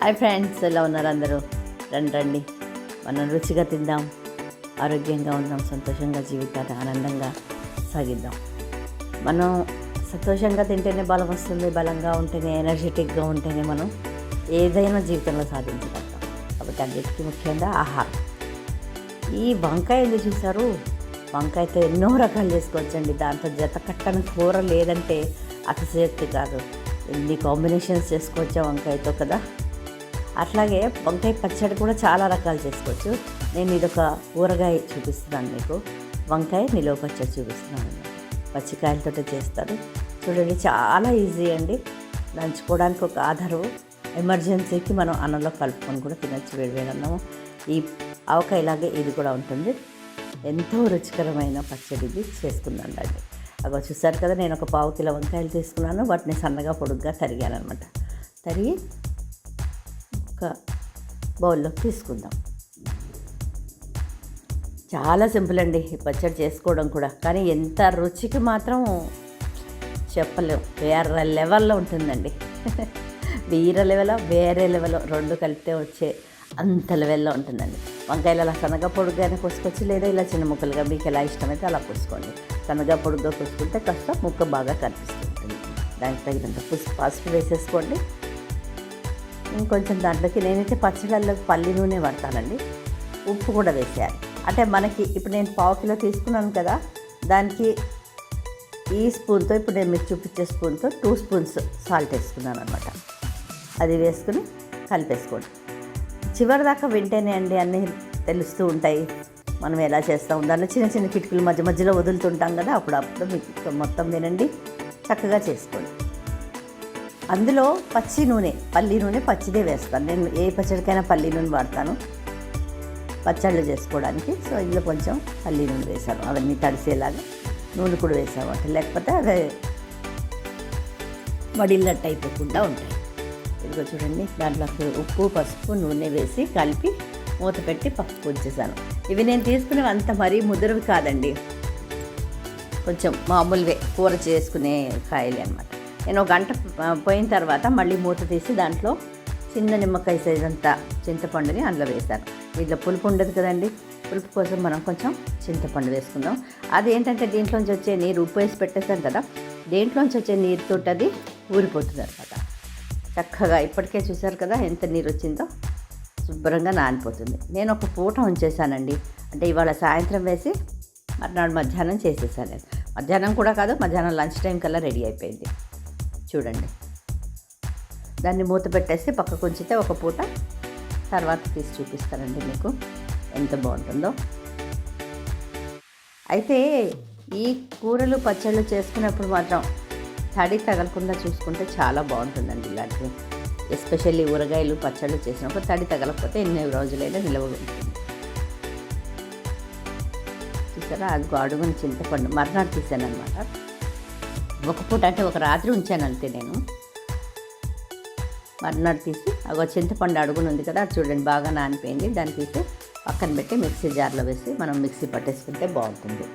Hi friends, ఎలా ఉన్నారు అందరూ? రండి రండి, మనం రుచిగా తిందాం, ఆరోగ్యంగా ఉందాం, సంతోషంగా జీవితాన్ని ఆనందంగా సాగిద్దాం. మనం సంతోషంగా తింటేనే బలం వస్తుంది, బలంగా ఉంటేనే, ఎనర్జెటిక్గా ఉంటేనే మనం ఏదైనా జీవితంలో సాధించగలుగుతాం. కాబట్టి అన్నిటికీ ముఖ్యంగా ఆహారం. ఈ వంకాయ ఎందుకు చూసారు? వంకాయతో ఎన్నో రకాలు చేసుకోవచ్చండి. దాంతో జత కట్టని కూర లేదంటే అతిశయోక్తి కాదు. ఎన్ని కాంబినేషన్స్ చేసుకోవచ్చా వంకాయతో కదా. అట్లాగే వంకాయ పచ్చడి కూడా చాలా రకాలు చేసుకోవచ్చు. నేను ఇదొక ఊరగాయ చూపిస్తున్నాను మీకు. వంకాయ నిలువ పచ్చడి చూపిస్తున్నాను. పచ్చికాయలతో చేస్తారు చూడండి, చాలా ఈజీ అండి. నంచుకోవడానికి ఒక ఆధారం, ఎమర్జెన్సీకి మనం అన్నంలో కలుపుకొని కూడా తినచ్చు, వేడివేడి అన్నము. ఈ ఆవకాయలాగే ఇది కూడా ఉంటుంది. ఎంతో రుచికరమైన పచ్చడి ఇది చేసుకున్నాను అండి. అగో చూసారు కదా, నేను ఒక 1/2 కిలో వంకాయలు తీసుకున్నాను. వాటిని సన్నగా పొడుగ్గా తరిగాను అనమాట. తరిగి ఒక బౌల్లోకి తీసుకుందాం. చాలా సింపుల్ అండి ఈ పచ్చడి చేసుకోవడం కూడా, కానీ ఎంత రుచికి మాత్రం చెప్పలేము. వేరే లెవెల్లో ఉంటుందండి. వేరే లెవెల్లో రెండు కలిపితే వచ్చే అంత లెవెల్లో ఉంటుందండి. వంకాయలు అలా సన్నగా పొడుగ్గానే కోసుకోవచ్చు, లేదా ఇలా చిన్న ముక్కలుగా మీకు ఎలా ఇష్టమైతే అలా కోసుకోండి. సన్నగా పొడుగ్గా కోసుకుంటే కాస్త ముక్క బాగా కనిపిస్తుంటుంది. దానికి తగినంత పసుపు వేసేసుకోండి. ఇంకొంచెం దాంట్లోకి నేనైతే పచ్చళ్ళల్లో పల్లి నూనె వాడతానండి. ఉప్పు కూడా వేసేయాలి. అంటే మనకి ఇప్పుడు నేను 1/2 కిలో తీసుకున్నాను కదా, దానికి ఈ స్పూన్తో, ఇప్పుడు నేను మీకు చూపించే స్పూన్తో 2 స్పూన్స్ సాల్ట్ వేసుకున్నాను అనమాట. అది వేసుకుని కలిపేసుకోండి. చివరి దాకా వింటేనే అండి అన్నీ తెలుస్తూ ఉంటాయి మనం ఎలా చేస్తాం. దాంట్లో చిన్న చిన్న కిటికీలు మధ్య మధ్యలో వదులుతుంటాం కదా, అప్పుడప్పుడు మీకు మొత్తం వినండి, చక్కగా చేసుకోండి. అందులో పచ్చి నూనె, పల్లి నూనె పచ్చిదే వేస్తాను నేను. ఏ పచ్చడికైనా పల్లి నూనె వాడతాను పచ్చళ్ళు చేసుకోవడానికి. సో ఇందులో కొంచెం పల్లి నూనె వేసాను, అవన్నీ తడిసేలాగా నూనె కూడా వేసాము అంటే, లేకపోతే అవి వడిల్లట్టు అయిపోకుండా ఉంటాయి. ఇదిగో చూడండి, దాంట్లోకి ఉప్పు, పసుపు, నూనె వేసి కలిపి మూత పెట్టి పక్కకు ఉంచేసాను. ఇవి నేను తీసుకునేవి అంత మరీ ముదురువి కాదండి, కొంచెం మామూలువే, కూర చేసుకునే కాయలు అనమాట. నేను 1 గంట పోయిన తర్వాత మళ్ళీ మూత తీసి దాంట్లో చిన్న నిమ్మకాయ సైజ్ అంతా చింతపండుని అందులో వేసాను. దీంట్లో పులుపు ఉండదు కదండి, పులుపు కోసం మనం కొంచెం చింతపండు వేసుకుందాం. అది ఏంటంటే దీంట్లోంచి వచ్చే నీరు, ఉప్పు వేసి పెట్టేసాం కదా, దీంట్లోంచి వచ్చే నీరుతో అది ఊరిపోతుంది అనమాట. చక్కగా ఇప్పటికే చూసారు కదా ఎంత నీరు వచ్చిందో, శుభ్రంగా నానిపోతుంది. నేను ఒక పూట ఉంచేసానండి, అంటే ఇవాళ సాయంత్రం వేసి మర్నాడు మధ్యాహ్నం చేసేసాను. నేను మధ్యాహ్నం కూడా కాదు, మధ్యాహ్నం లంచ్ టైం కల్లా రెడీ అయిపోయింది. చూడండి, దాన్ని మూత పెట్టేసి పక్కకు ఉంచితే ఒక పూట, తర్వాత తీసి చూపిస్తానండి మీకు ఎంత బాగుంటుందో. అయితే ఈ కూరలు పచ్చళ్ళు చేసుకున్నప్పుడు మాత్రం తడి తగలకుండా చూసుకుంటే చాలా బాగుంటుందండి. ఇలాంటివి ఎస్పెషల్లీ ఊరగాయలు పచ్చళ్ళు చేసినప్పుడు తడి తగలకపోతే ఎన్ని రోజులైనా నిల్వ ఉంటుంది. చూసారా, అది అడుగుని చింతపండు మర్నాడు తీసాను అనమాట. ఒక పూట అంటే ఒక రాత్రి ఉంచాను అంతే నేను. మర్నాడు తీసి అగో చింతపండు అడుగును ఉంది కదా, అది చూడండి బాగా నానిపోయింది. దాన్ని తీసి పక్కన పెట్టి మిక్సీ జార్లో వేసి మనం మిక్సీ పట్టేసుకుంటే బాగుంటుంది.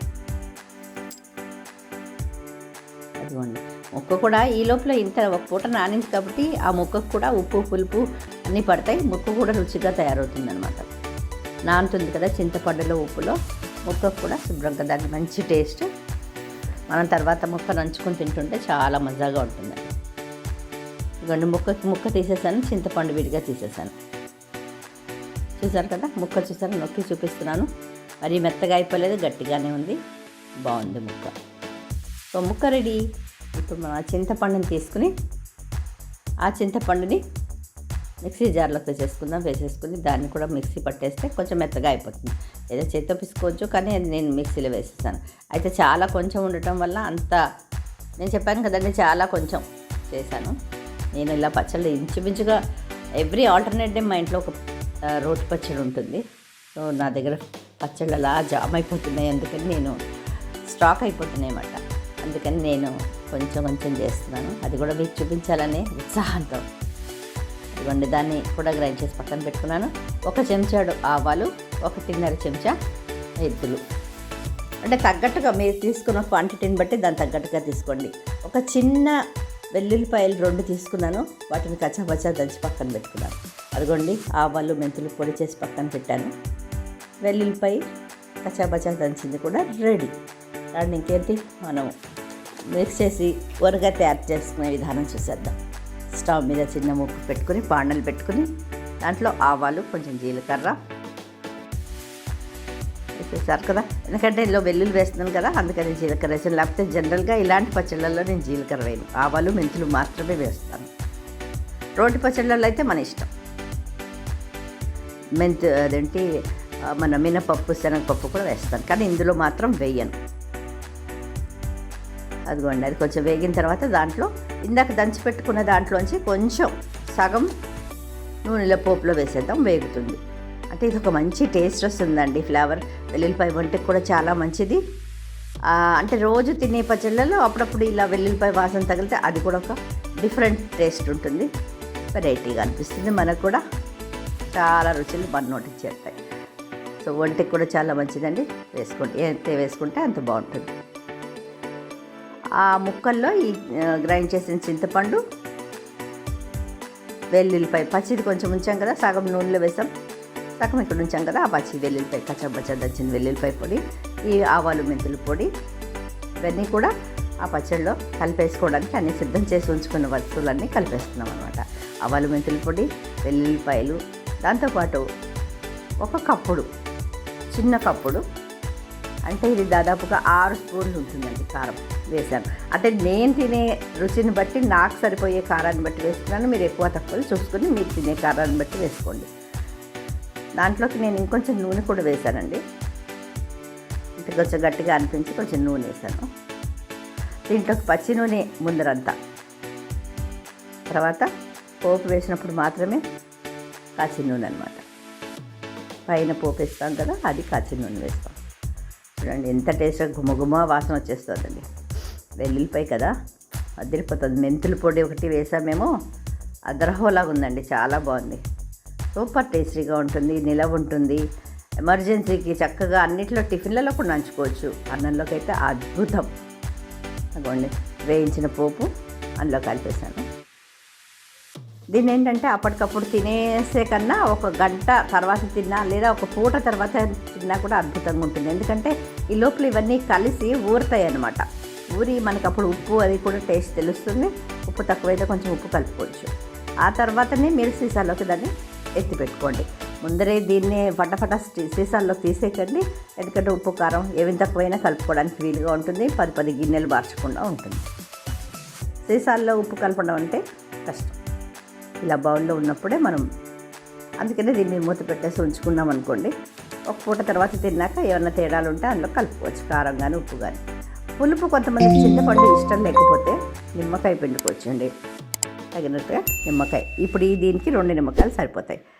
అదిగోండి, ముక్క కూడా ఈ లోపల ఇంత ఒక పూట నానింది కాబట్టి ఆ ముక్కకు కూడా ఉప్పు, పులుపు అన్నీ పడతాయి. ముక్క కూడా రుచిగా తయారవుతుంది అనమాట. నానుతుంది కదా చింతపండులో, ఉప్పులో, ముక్కకు కూడా శుభ్రంగా దానికి మంచి టేస్ట్. మనం తర్వాత ముక్క నంచుకొని తింటుంటే చాలా మజాగా ఉంటుందండి. ఇదిగోండి, ముక్క తీసేసాను, చింతపండు విడిగా తీసేసాను. చూసారు కదా, ముక్క చూసారు, నొక్కి చూపిస్తున్నాను. మరి మెత్తగా అయిపోలేదు, గట్టిగానే ఉంది, బాగుంది ముక్క. సో ముక్క రెడీ. ఇప్పుడు మనం ఆ చింతపండుని తీసుకుని ఆ చింతపండుని మిక్సీ జార్లోకి వేసేసుకుని దాన్ని కూడా మిక్సీ పట్టేస్తే కొంచెం మెత్తగా అయిపోతుంది. ఏదో చేత్తో పిసుకోవచ్చు, కానీ అది నేను మిక్సీలో వేసేస్తాను. అయితే చాలా కొంచెం ఉండటం వల్ల అంత, నేను చెప్పాను కదండి చాలా కొంచెం చేశాను. నేను ఇలా పచ్చళ్ళు ఇంచుమించుగా ఎవ్రీ ఆల్టర్నేట్ డే మా ఇంట్లో ఒక రోటి పచ్చడి ఉంటుంది. సో నా దగ్గర పచ్చళ్ళు అలా జామ్ అయిపోతున్నాయి, అందుకని నేను స్టాక్ అయిపోతున్నాయి అన్నమాట. అందుకని నేను కొంచెం కొంచెం చేస్తున్నాను, అది కూడా మీకు చూపించాలనే ఉత్సాహంతో. ఇదిగోండి, దాన్ని కూడా గ్రైండ్ చేసి పక్కన పెట్టుకున్నాను. 1 చెంచాడు ఆవాలు, 1.5 చెంచా ఎద్దులు, అంటే తగ్గట్టుగా మీరు తీసుకున్న క్వాంటిటీని బట్టి దాని తగ్గట్టుగా తీసుకోండి. ఒక చిన్న వెల్లుల్లిపాయలు 2 తీసుకున్నాను, వాటిని కచ్చాపచ్చా దంచి పక్కన పెట్టుకున్నాను. అదిగోండి ఆవాలు మెంతులు పొడి చేసి పక్కన పెట్టాను. వెల్లుల్లిపాయ కచ్చాపచ్చా దంచింది కూడా రెడీ. దాన్ని ఇంకేంటి మనం మిక్స్ చేసి ఊరగా తయారు చేసుకునే విధానం చూసేద్దాం. స్టవ్ మీద చిన్న ముక్క పెట్టుకుని బాండలు పెట్టుకుని దాంట్లో ఆవాలు కొంచెం జీలకర్ర వేసేసారు కదా, ఎందుకంటే ఇందులో వెల్లుల్లి వేస్తున్నాను కదా అందుకని జీలకర్ర వేసాను. లేకపోతే జనరల్గా ఇలాంటి పచ్చళ్ళల్లో నేను జీలకర్ర వేయను, ఆవాలు మెంతులు మాత్రమే వేస్తాను. రోటి పచ్చళ్ళల్లో అయితే మన ఇష్టం. అదేంటి మన మినపప్పు శనగపప్పు కూడా వేస్తాను, కానీ ఇందులో మాత్రం వేయను. అదిగోండి అది కొంచెం వేగిన తర్వాత దాంట్లో ఇందాక దంచి పెట్టుకున్న దాంట్లోంచి కొంచెం సగం నూనెలో పోపులో వేసేద్దాం, వేగుతుంది. అంటే ఇది ఒక మంచి టేస్ట్ వస్తుందండి. ఫ్లేవర్ వెల్లుల్లిపాయ వంటకి కూడా చాలా మంచిది. అంటే రోజు తినే పచ్చళ్ళలో అప్పుడప్పుడు ఇలా వెల్లుల్లిపాయ వాసన తగిలితే అది కూడా ఒక డిఫరెంట్ టేస్ట్ ఉంటుంది, వెరైటీగా అనిపిస్తుంది. మనకు కూడా చాలా రుచులు మన నోటికి చేరుతాయి. సో వంటకి కూడా చాలా మంచిదండి, వేసుకోండి. ఎంత వేసుకుంటే అంత బాగుంటుంది. ఆ ముక్కల్లో ఈ గ్రైండ్ చేసిన చింతపండు, వెల్లుల్లిపాయ పచ్చిది కొంచెం ఉంచాం కదా, సగం నూనెలో వేసాం, సగం ఇక్కడ ఉంచాం కదా, ఆ పచ్చి వెల్లుల్లిపాయ కచ్చబచ్చ దంచిన వెల్లుల్లిపాయ పొడి, ఈ ఆవాలు మెంతుల పొడి, ఇవన్నీ కూడా ఆ పచ్చడిలో కలిపేసుకోవడానికి అన్ని సిద్ధం చేసి ఉంచుకున్న వస్తువులన్నీ కలిపేస్తున్నాం అనమాట. ఆవాలు మెంతుల పొడి, వెల్లుల్లిపాయలు, దాంతోపాటు ఒక కప్పుడు, చిన్న కప్పుడు, అంటే ఇది దాదాపుగా 6 స్పూన్లు ఉంటుందండి కారం వేసాను. అంటే నేను తినే రుచిని బట్టి నాకు సరిపోయే కారాన్ని బట్టి వేసుకున్నాను. మీరు ఎక్కువ తక్కువ చూసుకొని మీరు తినే కారాన్ని బట్టి వేసుకోండి. దాంట్లోకి నేను ఇంకొంచెం నూనె కూడా వేసానండి, అంటే కొంచెం గట్టిగా అనిపించి కొంచెం నూనె వేసాను. దీంట్లోకి పచ్చి నూనె ముందరంతా, తర్వాత పోపు వేసినప్పుడు మాత్రమే కాచిన నూనె అనమాట. పైన పోపు వేస్తాం కదా, అది కాచిన నూనె వేస్తాం. చూడండి ఎంత టేస్ట్గా గుమగుమ వాసన వచ్చేస్తుందండి. వెల్లుల్లిపాయ కదా అదిరిపోతుంది. మెంతుల పొడి ఒకటి వేసామేమో అదరహోలాగా ఉందండి, చాలా బాగుంది. సూపర్ టేస్టీగా ఉంటుంది, నిలవ ఉంటుంది. ఎమర్జెన్సీకి చక్కగా అన్నిట్లో టిఫిన్లలో కూడా నంచుకోవచ్చు. అన్నంలోకి అయితే అద్భుతం. అదిగోండి వేయించిన పోపు అందులో కలిపేసాను. దీన్ని ఏంటంటే అప్పటికప్పుడు తినేసే కన్నా ఒక గంట తర్వాత తిన్నా లేదా ఒక పూట తర్వాత తిన్నా కూడా అద్భుతంగా ఉంటుంది. ఎందుకంటే ఈ లోపల ఇవన్నీ కలిసి ఊరుతాయి అన్నమాట. ఊరి మనకు అప్పుడు ఉప్పు అది కూడా టేస్ట్ తెలుస్తుంది. ఉప్పు తక్కువైతే కొంచెం ఉప్పు కలుపుకోవచ్చు. ఆ తర్వాతనే మీరు సీసాలోకి దాన్ని ఎత్తి పెట్టుకోండి. ముందరే దీన్ని ఫటాఫట సీసాల్లోకి తీసేయకండి, ఎందుకంటే ఉప్పు కారం ఏమి తక్కువైనా కలుపుకోవడానికి వీలుగా ఉంటుంది. 10 గిన్నెలు బార్చకుండా ఉంటుంది. సీసాల్లో ఉప్పు కలపడం అంటే కష్టం. ఇలా బౌల్లో ఉన్నప్పుడే మనం, అందుకనే దీన్ని మూత పెట్టేసి ఉంచుకున్నాం అనుకోండి, ఒక పూట తర్వాత తిన్నాక ఏమైనా తేడాలు ఉంటే అందులో కలుపుకోవచ్చు, కారం కానీ ఉప్పు కానీ. పులుపు కొంతమందికి చింతపండు ఇష్టం లేకపోతే నిమ్మకాయ పిండుకోవచ్చు అండి, తగినట్టుగా నిమ్మకాయ. ఇప్పుడు దీనికి 2 నిమ్మకాయలు సరిపోతాయి.